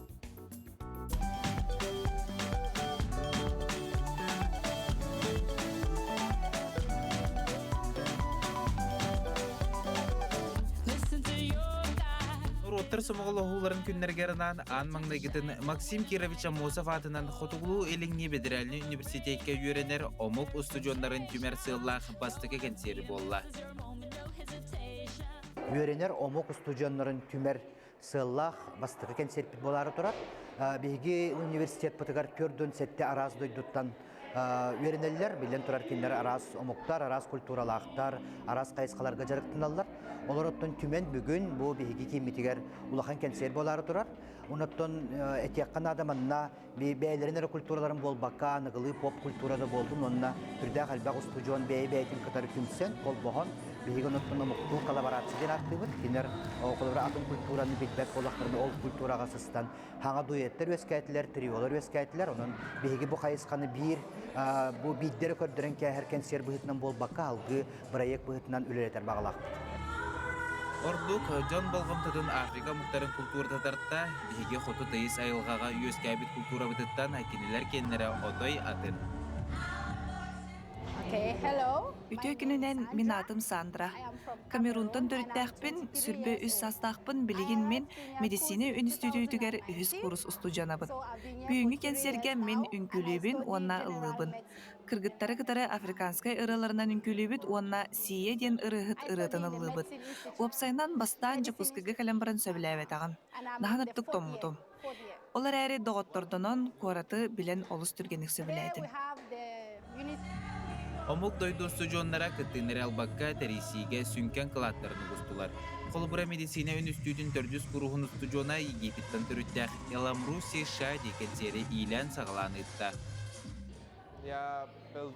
Роттар сомоғылы ғуларын күннергерінен ан маңдайгетін Максим Кирович Амосов атынан Хотугулу Элеңне Бедеральный университетке үйеренер омық студионларын түмер сыллақ бастығы кәнсері болла. Үйеренер омық студионларын түмер сыллақ бастығы кәнсері болары тұрар. Беге университет бұтығар көрден сәтте араз дойдуттан үйеренелер, білен тұрар кендер араз омықтар, араз культуралақтар, араз қайысқаларға жарықтыналар. Олар оттон түмен бүгін бұл беге кеметігер улахан кәнсері болары тұрар. Оныттон әтеққан адаманна бәйлерінері культураларын бол бақа, нығылы поп культурада болдым. Онына түрді қалбақ студион бәйтін қатары күмсен, қол бұған. Беге оныттон омықту коллаборацияден аттыбыд. Кенер қолыбыра атын культураны бетбәк олақтырды ол культураға сыстан. Хаңа дуэттер өскәйтілер, триолар өскәйтілер. Onun беге бұл қайысқаны бір bu biddere kördüren ki her kenser bıhıtından bol baka algı bırayek bıhıtından ülereter bağlaqtı. Ордук Джон Болгомтудун Африка муктарын культура татарта биге хоту тайыс айылғаға үйескәбит культура бытыттан акинелер кеннері отой атын. Үтө күнүнен мен атым Сандра. Камерунтан төрттәқпін, сүрбе үс састақпын білеген мен медицина институтыгер үз курс устуджанабын. Бүйінгі кенсерге мен үнкүлебін, онна ылыбын. Кыргыттары кытары африканскай ырыларынан үнкүлебіт, онна сие ден ырыгыт ырытын ылыбыт. Уапсайнан бастан жапускыгы калямбарын сөбіләвет ағын. Наханыптық томутум. Олар әрі доғыттордонон қораты білен олыс түргенік сөбіләйтім. Омук дойду студионнара кыттыныры албакка тересиге сүнкен кылаттарын ұғыстылар. Холбура медицина үнүстүүдүн төрдүс курухун студиона Египеттен төрүттәк Эламруси Шади кенсери илән сагаланыйтта.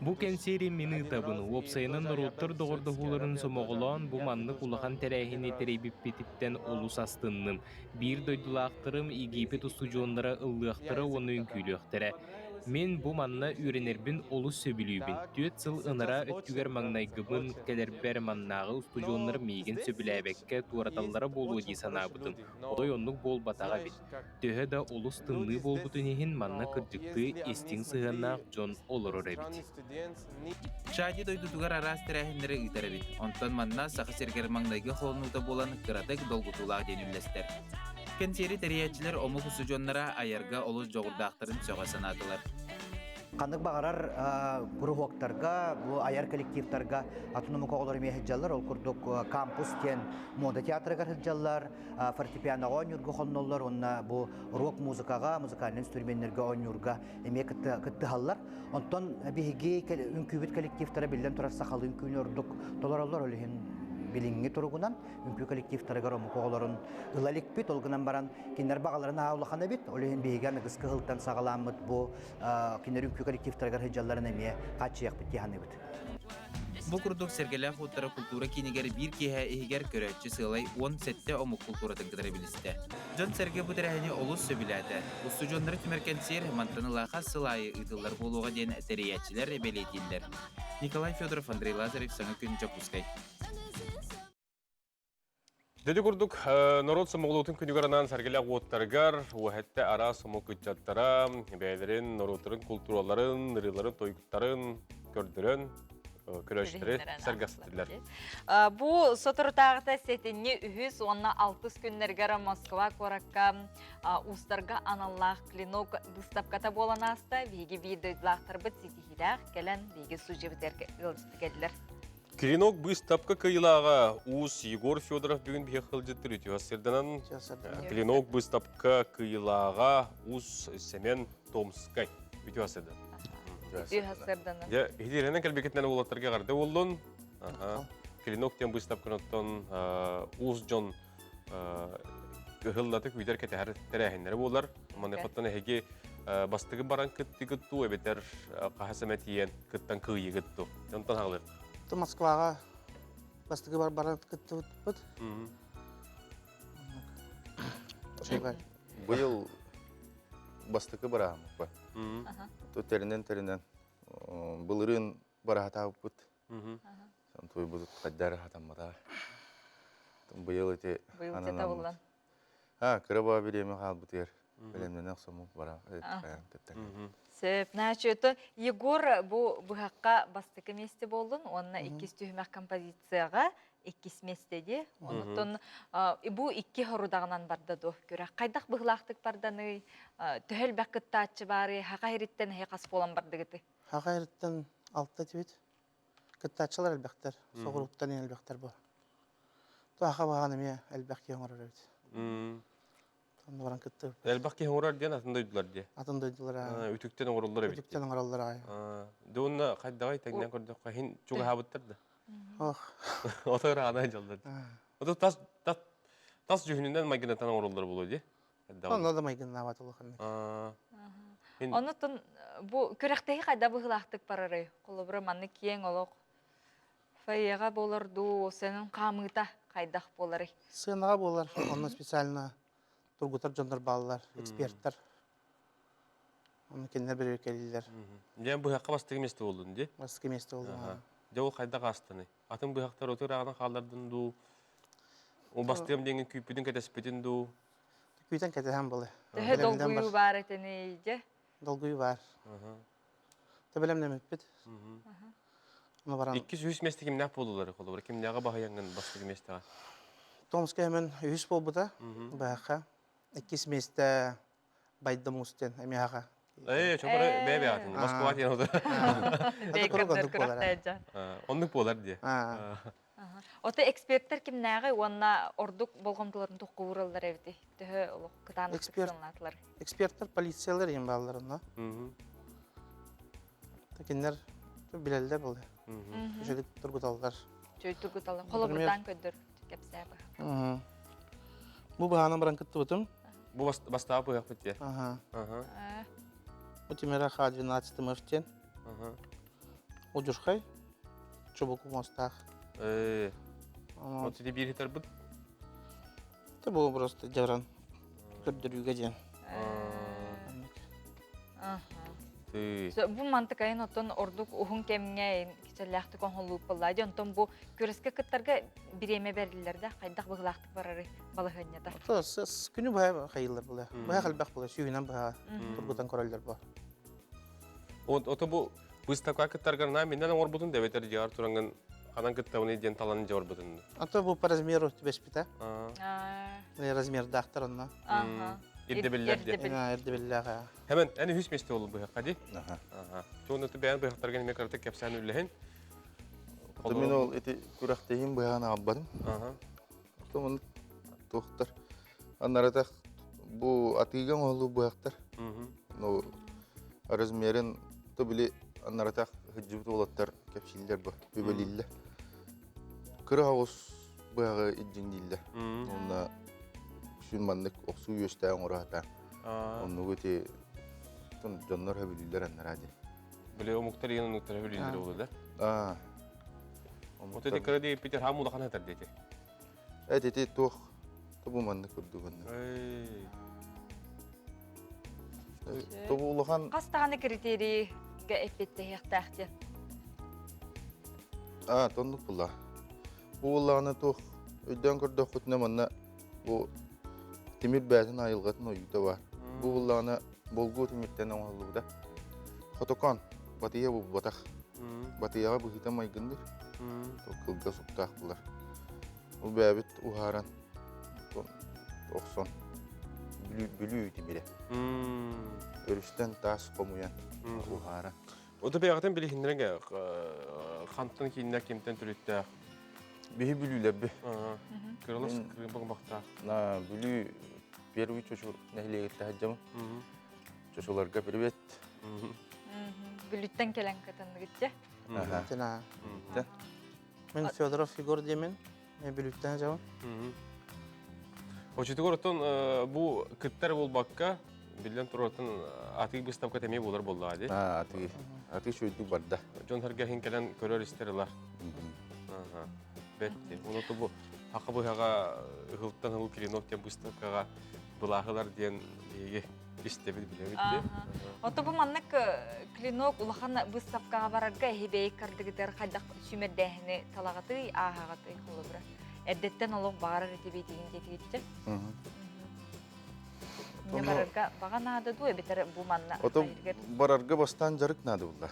Бу кенсери мини табын опсайнын роттор догордохуларын сомоголон бу манны кулахан терәһини теребиппетиттен олус астынным. Бир дойдулактырым Египет студионнара ыллыактыры оны үnkүйлөктөрө. Мен бу манна үренербин олус сөбүлүүбүн. Төт сыл ынара өттүгер маңнайгыбын келербер маннагы студионнар мейген сөбүләбекке туараталлары болуу ди санабытын. Одай оннук бол батага бит. Төһө да олус тынны болбутун ихин манна кырдыкты эстиң сыгыннаак жон олорор эбит. Шади дойдутугар арас терәһиннәре итәре бит. Онтон манна сахы сергер маңнайгы холнута болан кыратык долгутулаак денүлләстер. Кенсери териячлер омук студионнара аярга олус жогурдактарын сөга санадылар. Қандық бағарар курухоктарга, бу аяр коллективтарга атунуму коголор мехеджалар, ол курдук кампус кен мода театрыгар хеджалар, фортепианоға ойнурга холноллар, онна бу рок музыкага, музыкальный инструменттерге ойнурга эме кытты халлар. Онтон биһиги үнкүбүт коллективтара билден турар сахалы үнкүнөрдук толороллор олихин билинги тургунан үнкү коллективтарыгар ому коголорун ылалик бит олгунан баран кинер багаларын аулахана бит олихин биһиган гыскы хылтан сагаламыт бу кинер үнкү коллективтарыгар хеджалларын эме качыяк бит тиханы бит. Бу курдук сергеле хуттара культура кинигер бир киһе ихигер көрөчү сылай 17 омук культура тыңдыра билисте. Жон серге бу терәһини олус сөбүләде. Устужоннары тимеркенсер мантаныла сылайы ыдылар болууга ден териячилер белетилдер. Николай Федоров, Андрей Лазарев, Саңа күн Жапускай. Дөді күрдік народ сымығылуытын күнігіранан сәргелек оттарғар, уәхетті ара сымық күтчаттара, бәйдерін, народтарын, культураларын, нырыларын, тойгыттарын, көрдірін, көрәштері сәргәстілер. Бұ сотыртағыта сетінне үхіз, онна 60 күннергері Москва коракка устарға аналлақ клинок дыстапката болан аста, бейгі бейдойдылақтар бұд сетихидақ, кәлін бейгі сужебітерге ғылжыты кәділер. Клинок быстапка кыйлаға уус Егор Федоров бүгін бейхі қылжыттыр өте асырданан. Клинок быстапка кыйлаға уус Семен Томскай өте асырдан. Өте асырданан. Хидеренен кәлбекетінен олаттарға қарды олын. Клинок тен быстапка ноттан уус жон кыхыллаты көйдер кәтәр тәрәхінлері болар. Маны қоттан әйге бастығы баран күтті күтту, әбетер қағасаметиен күттан күйі күтту. Jontan хағылыр. Москваға бастығы баран күтті бұд. Бұл бастығы барамыз ба. Терінен бұл үрін бара хатауып бұд. Той бұд қаддары хатаммада. Бұл өте ананамыз. Кірі береме қал бұд ер. Білемнен ақсаму бара. Сөп, нәчеті, Егор бұхаққа бастықы месте болдың, онына 2 түйімәк композицияға 2 местеде. Онықтың бұл 2 хорудағынан бардады көрі. Қайдақ бұғылақтық барданы, түхіл бәкітті атчы бары, хақа еріттен хейқас болан барды кеті? Хақа еріттен 6 тевет. Кітті атчылар әлбәқтер, соғырықтан ең әлбәқтер бұл. Туақа бағаныме әлбәқ ең орыр өйді. Әлбақ кейін орар ден атын дойдылар де? Атын дойдылар. Үтіктен орылдар әбетті? Үтіктен орылдар ай. Дұғынна қайдағай тәңнен көрді қайын чуға хабыттарды? Ох. Отағыр ағанай жалдарды. Оты тас жүхінінден майгинатан орылдар болу де? Оны да майгинна аватылы қанды. Онытын көріқтегі қайда бұғылақтық барары? Қолы бұры манны кейін олық. Файеға болырду, сенің қамыта қайдақ болары? Сынаға болар, оны специально тургутар жондар балалар, эксперттар. Оны кендер бір өкелілер. Ден бұғаққа бастығы месті болдың, де? Бастығы месті болдың. Де ол қайдақ астыны? Атын бұғақтар отыр ағынан қалдардың ду? Ол бастығым денген күйпідің кәтеспетін ду? Күйден кәтесен болы. Дәхе долгүйі бар етені ейде? Долгүйі бар. Төбелемнен өтпет. 200 месті кім нәп болулары қолы? Кім нәға бағайанған бастығы местіға? Томскай мен 100 бол бұда, бағақа. 2 месті байдым ұстен, әме аға. Чоқыры бәбе атын, Москва тен оды. Бейкіндер күріқтәйді. Ондық болар де. Оты эксперттер кім нәғі, онына ордық болғымдыларын тұққы ұрылдар әвді? Түхі ұлық қытанық тұқсынлатылар. Эксперттер, полициялар ең балаларына. Тәкендер білелдер болды. Жөдік тұрғыталдар. Жөдік тұрғыталдар. Қолы бұрдан көдір. кепсә быһа. Бу баһаны баран кытты бутум. Бу бастаа быһак бит. Ага. Ага. Бу тимера ха 12 мартен. Ага. Удушхай. Чубуку мостах. Вот тебе биритер бут. Это было просто жаран. Көрдөрүүгө ден. Бу мантыкайын оттон ордук ухун кемге кичеллахты конхолуп булла. Жонтон бу көрөскө кыттарга биреме бердилерде кайдак быгылактык барары балыгынята. Сыз күнү бая хайылар була. Бая халбак була. Сүйүнөн бая тургутан королдор бар. Ото бу выставка кыттарга менен орбутун дебетер жар туранган канан кыттабыны ден таланы жор бутун. Ато бу по размеру тебе спита. Размер дактар онна. Ирдебеллерде. Ирдебеллага. Hemen eni hüs mesti olu bu hadi. Aha. Çoğunu da beğen bu haklarga ne kartek kepsen üllehin. Min ol eti kuraktehin buyana abbadım. Aha. Tomun tohtar. Anarata bu atigan olu bu haklar. No razmerin to bile anarata hıcıbı olatlar kepsiller bu. Bibelille. Kırağız bu haga idjindille. Onda şunmanlık oksu yösteğin orada. Onu götü ton canlar habililler anlaradi. Böyle o muhtarın muhtar habililler olur da. O da kredi Peter Hamu da kanı terdeti. Eti toh bu manlık kurdu bana. To bu ulahan. Kaç tane kriteri epette yaktahtı? Tonluk bulla. Bu ulağını toh öden kurdu kutne manna bu Timir bätin ayılgatın oyuda var. Bu bullana bolgu timirten oğulluğda. Fotokan, batıya bu batak. Batıya bu hitam aygındır. Kılga suktaq bular. Bu bäbit uharan. Okson. Bülü timire. Örüşten tas komuyan. Uharan. O da beyaqdan bile hindiren xantın kiyinler kimten türütte. Bihi bülüler bi. Kırılış kırın bakmakta. Na bülü первый чочур нәһилегетте хаҗҗамы. Чочуларга привет. Бүлүттен келен кытынды гитче. Тена. Мен Федоров Егор демен. Мен бүлүттен жабым. Очитигортон бу кыттар болбакка билен туротун атык выставка теме болар болду ади. Аты шөйдүк барда. Жон харга хин келен көрөр истерлар. Бетти. Оноту бу хакы буга ылтан ыл клинок тем выставкага булахылар ден эге истебит билебитти. Ото бу маннык клинок улахан выставкага барарга хебей кардыгытар кайдак сүмердехни талагаты ахагаты холобра. Эддеттен олог баарар этебей деген жетигитчи. Не барарга баганада ду эбетер бу манна. Ото барарга бастан жарык нады булла.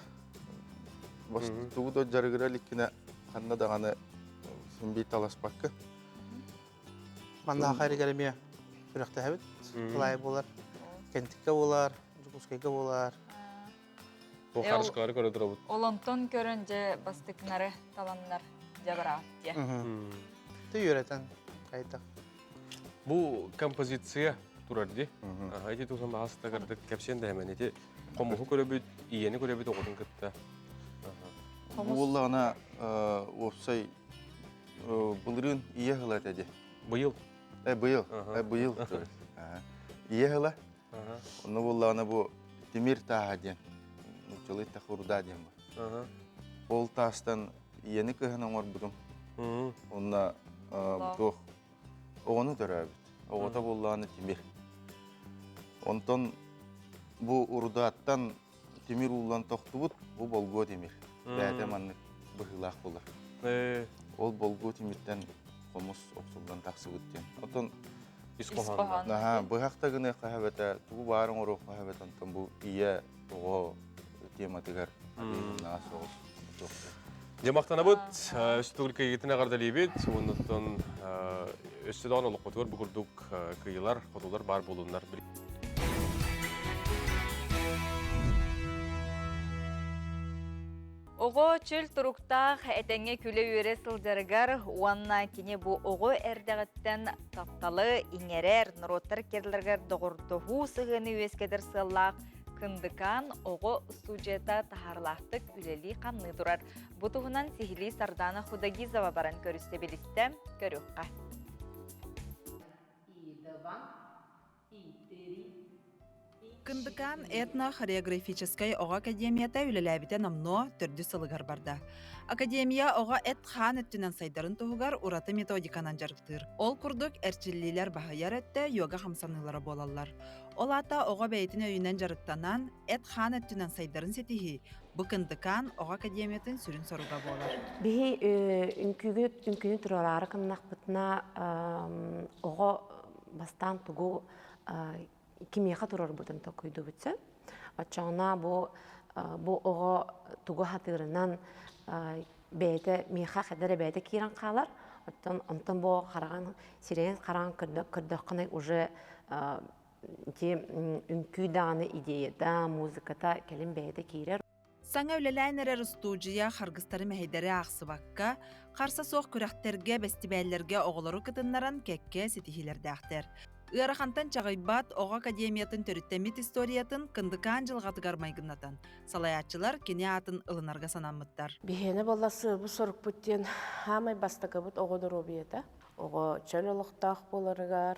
Бастугу жарыгыра ликкине ханна даганы симби таласпакка. Манна хайры келеме. Биракта хабит. Кылай болар. Кентикке болар, Жукускайга болар. Бу харышкары көрө турабыт. Олонтон көрөнже бастыкнары таланнар жабара. Ты юретен кайта. Бу композиция турарди. Айти тусан баста кырдык кепсен да hemen эти комуху көрөбүт, ийени көрөбүт окудун кытта. Бу улана опсай былырын ие хылат эди. Быйыл. Быйыл. Ие хыла. Оны улана бу Тимир тааден. Учулы тахурда дем. Ол тастан иени кыһынан орбудум. Онна бутох ону төрөбүт. Ота булланы Тимир. Онтон бу урдаттан Тимир уллан токтубут, бу болго Тимир. Бәдә манны быһылак булар. Ол болго Тимирден комус оксулдан таксы үттен. Отон исқохан. Бу хакта гына кахабата, ту барын ору кахабатан тон бу ие того тематыгар насос. Жамақтанабыт, үстүгілкі егетіне қардалейбет, онықтан үстідан олық қотығыр бүкірдік күйілар, қотылар бар болуынар. Оғы чөл тұруқтақ әтәңе күлі өре сылжарығар, уанна кене бұ оғы әрдіғіттен тапталы, иңерер, нұроттар керлергер доғырдығу сығыны өскедір сыллақ, кындыкан оғы студията тахарлақтык үлели қанны дұрар. Бұтығынан сихили Сардана Худагизова баран көрісте білісті көріққа. Кындыкан этно-хореографической оға академията үлеләбіте намно түрді сылығар барда. Академия оға эт хан өттінен сайдарын тұғығар ураты методиканан жарықтыр. Ол күрдік әрчілілер бағайар өтті йога хамсанылары болалар. Ол ата оға бәйтін өйінен жарықтанан эт хан өттінен сайдарын сетихи. Бұ кындыкан оға академиятын сүрін соруға болар. Бихи үнкүні тұрарары кымнақ бұтына оға бастан тұғу кимияға тұрар бұдан тақойды бұтса. Отчағына бұ оға тұғу хатырынан бәйті, миға қадары бәйті кейран қалар. Онтан бұ қараған, сирен қараған күрдіққынай уже үнкі дағаны идеяда, музыката кәлім бәйті кейрер. Саңа үлеләйнерер студия қарғыстары мәйдері ақсыбаққа, қарса соқ күрәқтерге, бәстібәлерге оғылары кытынларан кәкке сетихилерді ақтер. Үйарахантан чағайбат оға академиятын төріттемит историятын кындыкан жылғатыгар майгыннатан. Салаятчылар кене атын ылынарға санамыттар. Бихені боласы бұ сорық бүттен хамай бастығы бұт оғыдыр обиеті. Оғы чөл олықтақ боларыгар,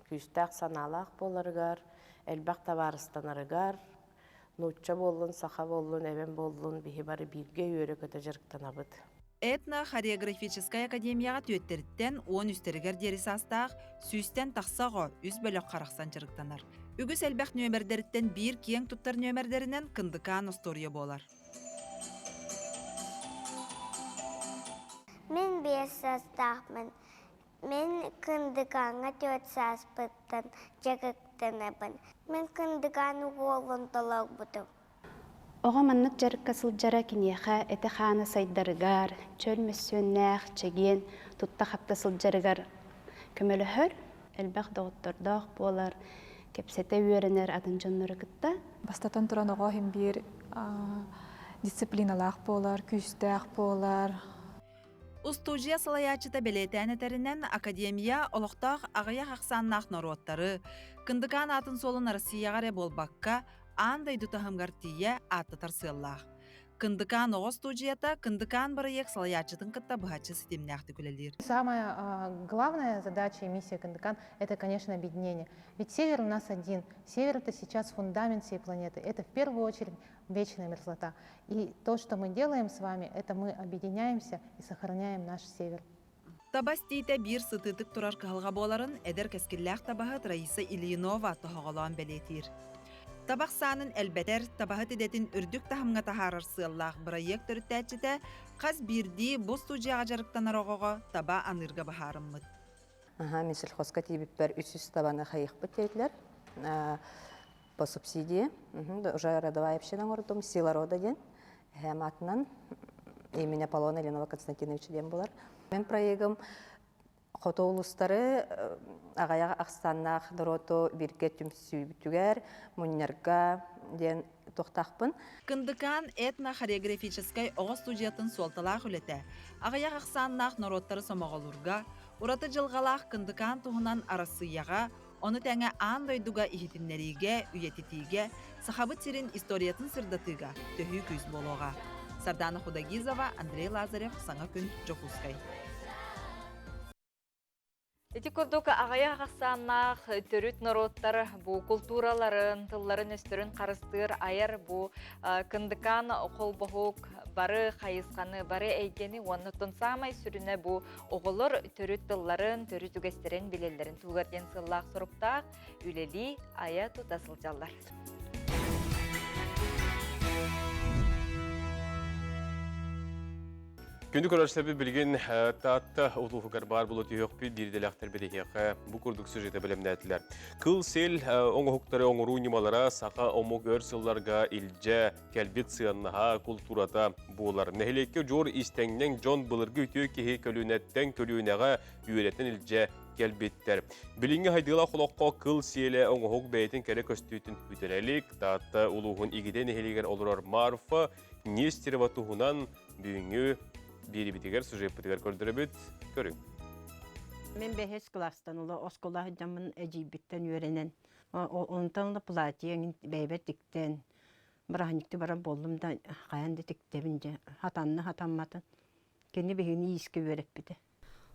күстақ саналақ боларыгар, әлбақ таварыстанарыгар, нұтча болын, сақа болын, әбен болын, бихи бары бирге үйері көті жырықтан абыд. Этно-хореографическая академияға төеттеріттен 10 үстерігер деріс астақ, сүйістен тақсағы үз бөлік қарақсан жырықтанар. Үгіс әлбәқ нөмердеріттен бір кең тұттар нөмердерінен кындыкан история болар. Мен 5 састақмын. Мен кындыканға 4 саспыттан жығықтанабын. Мен кындыкан уғолын толық бұдым. Оға маннык жарыққа сылжара кенеха әті қаны сайдарыгар, чөл мүссөннәқ, чеген, тұтта қапта сылжарыгар көмөлі хөр, әлбәқ доғыттырдақ болар, кепсеті өрінер атын жонлары кітті. Бастатан тұран оға хем бір дисциплиналақ болар, күстәқ болар. Устужия салаячыта белетән әтерінен академия олықтақ ағаяқ ақсаннақ наруаттары, кындыкан атын солын Россияғаре болбаққа, андай дутахамгартия атты тарсыллах. Кындыкан оғы студията, кындыкан барыек салаячытын кытта бұхачы сетемняқты күлелер. Самая главная задача и миссия Кындыкан – это, конечно, объединение. Ведь север у нас один. Север – это сейчас фундамент всей планеты. Это в первую очередь вечная мерзлота. И то, что мы делаем с вами, это мы объединяемся и сохраняем наш север. Табастейте бір сытытык турар калға боларын әдер кәскілләқ табахыт Раиса Ильинова тоғалан бәлетир. Табақ санын әлбәтер табахыт едетін үрдік тахымға тахарар сыллақ бірайек түріттәтчіті қаз бірді бұл студияға жарықтанар оғыға таба анырға бағарыммыд. Мен сельхозқа тейбіппер 300 табаны қайық бүттейтілер по субсидии. Уже родовая община ордым, сила рода ден. Хәм атынан имени Аполлона Еленова Константиновича ден болар. Мен проегім Қото улустары ағаяға ақстаннақ дұрото бірге түмсүйбітігер, мұннерға ден тоқтақпын. Кындыкан этно-хореографическай оғы студиятын солталақ үлеті. Ағаяқ ақсаннақ нороттары сомағылырға, ұраты жылғалақ кындыкан тұғынан арасыяға, оны тәңе андойдуға ихетінлеріге, үйететіге, сахабыт сирин историятын сырдатыға, төхі көз болуға. Сардана Худагизова, Андрей Лазарев, Саңа күн, Жокускай. Эти көрдігі ағая қақсаннақ түріт народтар бұл культураларын, тылларын өстірін қарыстыр, айыр бұл кындыкан қолбұғық бары қайысқаны, бары әйгені, оны тұнсамай сүріне бұл оғылыр түріт тылларын, түріт үгестерін білелерін туғарден сыллақ сұрықтақ, үлелі ая тұтасылжалар. Күнді көрәшілі білген таатта ұлуғығар бар бұлы түйіқпі дирделяқтар бедекеқі бұ күрдік сюжеті білімнәтілер. Кыл сел оңы хуқтары оңыру немалара сақа омық өрсілларға илже кәлбет сыяннаға культурата болар. Нәхілекке жор истеңнен жон бұлырғы үтіе кеге көлінеттен көлінеға үйеретін илже кәлбеттер. Білінгі хайдыла құлаққа кыл селі оңы хуқ бәйтін кәрі көстүйтін үтірәлік. Таатта ұлуғын игіден ехелегер олырар Марфа Нестерова туғынан бүйіңі бері бітігер, сюжет бітігер көрдірі біт, көрің. Мен 5 класстан ула оскола жамын эжибиттен үйренен. Онтан да платье бәйбет тиктен. Браникти бара болдум да каянды тиктебин же. Хатанны хатанматын. Кені бігіні иске беріп біді.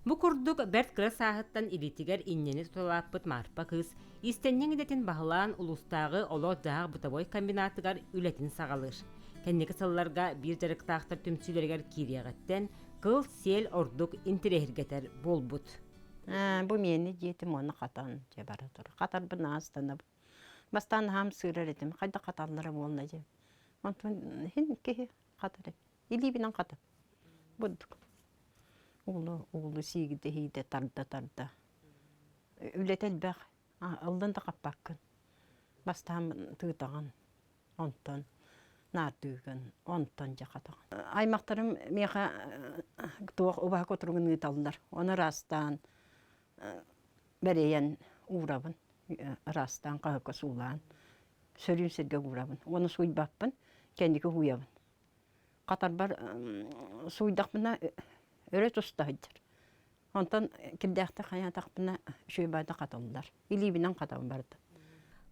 Бу курдук бәрт кыра саһыттан илитигер иннени тутулаппыт марпа кыз, истеннен идетин бағылаан улустағы оло дағ бутабой комбинатыгар үлетин сағалыр. Кеннеки сылларга бир жарықтақтар түмсүйлергер кириягаттен кыл сел ордук интерехиргетер болбут. Бу мені жетім оны қатан же бара тұр. Қатар бұны астаны. Бастан хам сырыр едім. Қайда қатанлары болна же. Онтын хин кеге қатар. Или бинан қатап. Бұддық. Улы сигіде хейде тарда. Үлетел бәқ.Ылдан да қаппаққын. Бастан тұйтаған. Онтын. Нардыгын. Онтын же қатаған. Аймақтарым меға туақ ұбақ отырғын ұйталылар. Оны растан бәрейен ұғырабын. Растан қағыққа сулан. Сөрін серге ұғырабын. Оны суйбаппын. Кендікі ұйабын. Қатар бар суйдақпына өрі тұстағыдыр. Онтан кілдәқті қаятақпына шөйбайда қаталылар. Илибінен қатауын барды.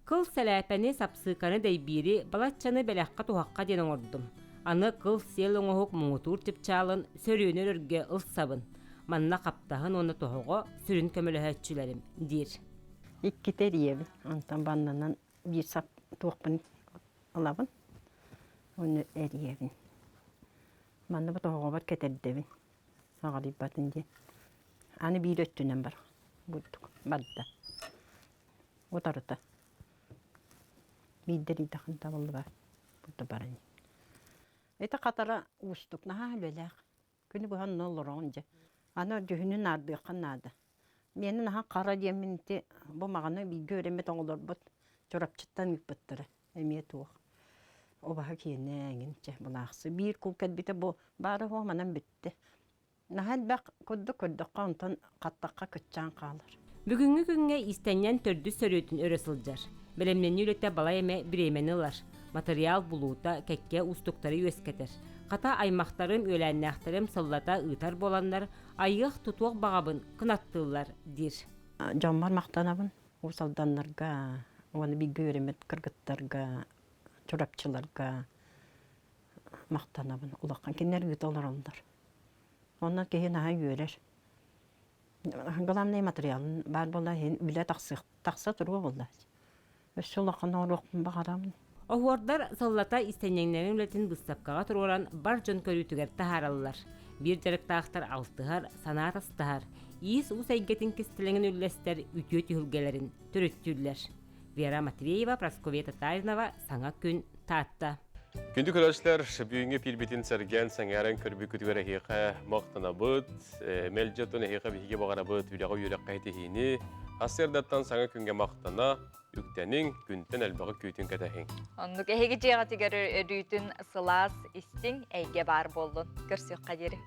Кыл сәләпәне сапсықаны дәйбері балатчаны бәләққа туаққа ден оңырдым. Аны кыл сел оңығық мұңытур тіпчалын сөрінер өрге ұлсабын. Манна қаптағын оны тұғығы сүрін көмілі әтчілерім, дер. Иккетер ебін. Онтан баннанан бір сап туақпын алабын. Оны әр ебін. Манна бұл тұғығы бар кетердебін. Сағалып батын де. Аны бір өттінен бар. Бұддық. Бадда. Отарыта. Биддер идақында болды бар. Бұдда барын. Это қатара ұстық. Наға өлеләқ. Күні бұған нолыр оңжа. Аны жүхінін ардыққан нады. Менің наға қара демінті бұл мағаны бір көремет оңылыр бұд. Жорапчыттан үкпіттірі. Әме туық. Обаға кейіне әңінче бұлақсы. Bir күл кәдбеті бұл бары оғманан бітті. Наға әлбәқ күрді-күрдіққа онтан қаттаққа күтчан қалыр. Бүгінгі күнге истеннен төрді сөретін өресілдер. Білемнені үлетті бала еме біременілер. Материал бұлуыта кәкке ұстықтары өскетер. Қата аймақтарым өләннәқтарым сыллата ұйтар боланлар айық тұтуақ бағабын қынаттылар дир. Жамбар мақтанабын. Осалданларға, оны бір көремет кіргіттарға, чорапчыларға мақтанабын. Олаққан кенер үйт олар олдар. Оннан кейін аға өрер. Ғаламный материалын бар болда үлі тақса тұруы болда. Өсі олаққан орықпын бағарамын. Оғуардар сыллata istенеңнерін үлетін бұстапқаға тұрғыран бар жон көрітігер тахаралылар. Bir жарықтақтар алтығар, санат астығар. Иіс ұс әйгетін кестіліңін үлләстер үтіе түйілгелерін түріттүрлер. Вера Матвеева, Прасковья Татаринова, Саңа күн таатта. Күнді көрәшілер, бүйінге пилбетін сәрген сәңәрін көрбі күтігер әхеқа мақтана бұд, мәлжеттон әхеқа бейге бағана бұд, үліға үйрек қайтығыны, асырдаттан саңа күнге мақтана, үктенің күнтен әлбағы күйтін кәтәхің. Онлық әхеге жеға тегер өрүйтін сылас істің әйге бар болдың. Көрсек қадері.